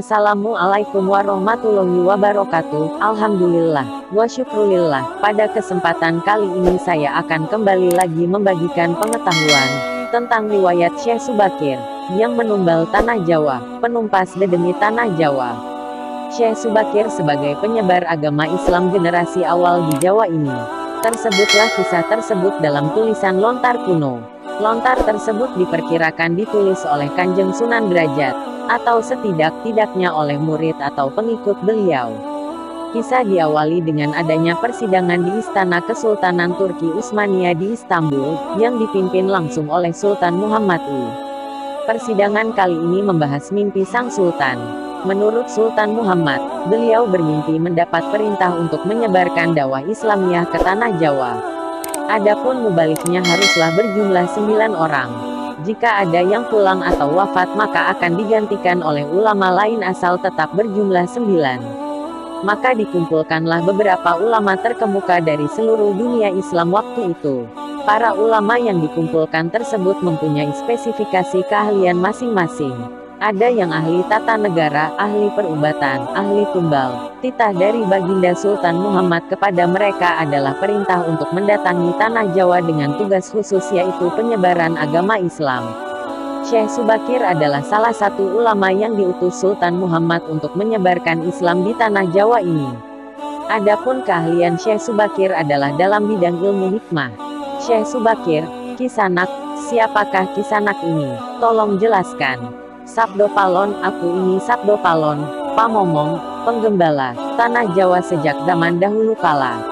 Assalamualaikum warahmatullahi wabarakatuh. Alhamdulillah wa syukrulillah. Pada kesempatan kali ini saya akan kembali lagi membagikan pengetahuan tentang riwayat Syekh Subakir yang menumbal tanah Jawa, penumpas dedemi tanah Jawa. Syekh Subakir sebagai penyebar agama Islam generasi awal di Jawa ini. Tersebutlah kisah tersebut dalam tulisan lontar kuno. Lontar tersebut diperkirakan ditulis oleh Kanjeng Sunan Derajat, atau setidak-tidaknya oleh murid atau pengikut beliau. Kisah diawali dengan adanya persidangan di Istana Kesultanan Turki Utsmaniyah di Istanbul, yang dipimpin langsung oleh Sultan Muhammad I. Persidangan kali ini membahas mimpi sang sultan. Menurut Sultan Muhammad, beliau bermimpi mendapat perintah untuk menyebarkan dakwah Islamiyah ke tanah Jawa. Adapun mubaliknya haruslah berjumlah 9 orang. Jika ada yang pulang atau wafat maka akan digantikan oleh ulama lain asal tetap berjumlah 9. Maka dikumpulkanlah beberapa ulama terkemuka dari seluruh dunia Islam waktu itu. Para ulama yang dikumpulkan tersebut mempunyai spesifikasi keahlian masing-masing. Ada yang ahli tata negara, ahli perubatan, ahli tumbal. Titah dari Baginda Sultan Muhammad kepada mereka adalah perintah untuk mendatangi tanah Jawa dengan tugas khusus yaitu penyebaran agama Islam. Syekh Subakir adalah salah satu ulama yang diutus Sultan Muhammad untuk menyebarkan Islam di tanah Jawa ini. Adapun keahlian Syekh Subakir adalah dalam bidang ilmu hikmah. Syekh Subakir, Kisanak, siapakah Kisanak ini? Tolong jelaskan. Sabdo Palon, aku ini Sabdo Palon, pamomong, penggembala, tanah Jawa sejak zaman dahulu kala.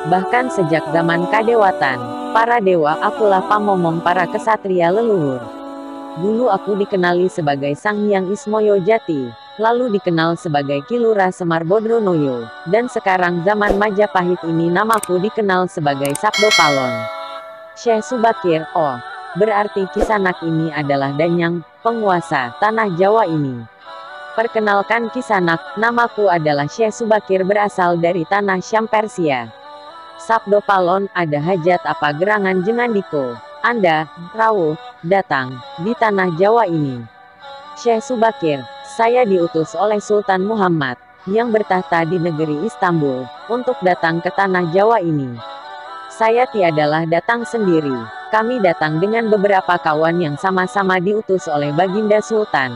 Bahkan sejak zaman kadewatan, para dewa akulah pamomong para kesatria leluhur. Dulu aku dikenali sebagai Sang Hyang Ismoyo Jati, lalu dikenal sebagai Kilura Semar Bodronoyo, dan sekarang zaman Majapahit ini namaku dikenal sebagai Sabdo Palon. Syekh Subakir, oh, berarti Kisanak ini adalah Danyang, penguasa tanah Jawa ini. Perkenalkan Kisanak, namaku adalah Syekh Subakir berasal dari tanah Syam Persia. Sabdo Palon, ada hajat apa gerangan jengandiko? Anda, rawuh, datang, di tanah Jawa ini. Syekh Subakir, saya diutus oleh Sultan Muhammad, yang bertahta di negeri Istanbul, untuk datang ke tanah Jawa ini. Saya tiadalah datang sendiri. Kami datang dengan beberapa kawan yang sama-sama diutus oleh Baginda Sultan.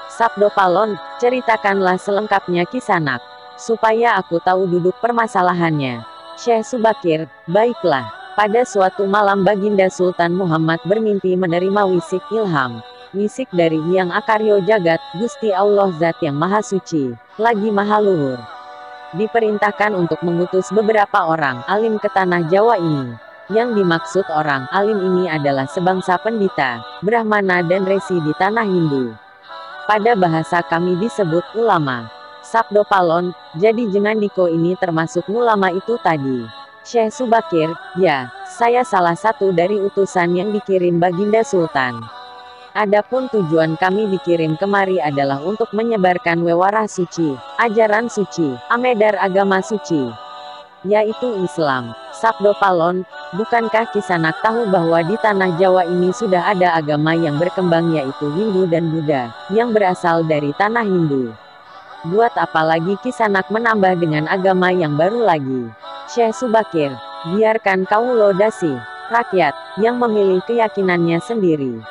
Sabdo Palon, ceritakanlah selengkapnya Kisanak, supaya aku tahu duduk permasalahannya. Syekh Subakir, baiklah. Pada suatu malam Baginda Sultan Muhammad bermimpi menerima wisik ilham. Wisik dari Hyang Akaryo Jagat, Gusti Allah Zat yang Maha Suci, lagi Maha Luhur. Diperintahkan untuk mengutus beberapa orang alim ke tanah Jawa ini. Yang dimaksud orang alim ini adalah sebangsa pendita, brahmana dan resi di tanah Hindu. Pada bahasa kami disebut ulama. Sabdo Palon, jadi jengandiko ini termasuk ulama itu tadi. Syekh Subakir, ya, saya salah satu dari utusan yang dikirim Baginda Sultan. Adapun tujuan kami dikirim kemari adalah untuk menyebarkan wewarah suci, ajaran suci, amedar agama suci, yaitu Islam. Sabdo Palon, bukankah Kisanak tahu bahwa di tanah Jawa ini sudah ada agama yang berkembang yaitu Hindu dan Buddha, yang berasal dari tanah Hindu? Buat apa lagi Kisanak menambah dengan agama yang baru lagi? Syekh Subakir, biarkan kaulo dasi, rakyat, yang memilih keyakinannya sendiri.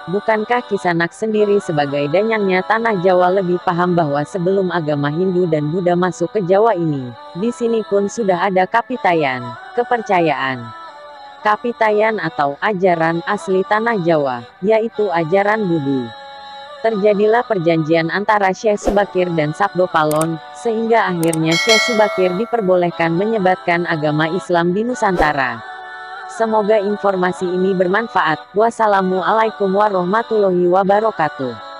Bukankah Kisanak sendiri sebagai danyangnya tanah Jawa lebih paham bahwa sebelum agama Hindu dan Buddha masuk ke Jawa ini, di sini pun sudah ada kapitayan, kepercayaan. Kapitayan atau ajaran asli tanah Jawa, yaitu ajaran Budi. Terjadilah perjanjian antara Syekh Subakir dan Sabdo Palon, sehingga akhirnya Syekh Subakir diperbolehkan menyebarkan agama Islam di Nusantara. Semoga informasi ini bermanfaat. Wassalamualaikum warahmatullahi wabarakatuh.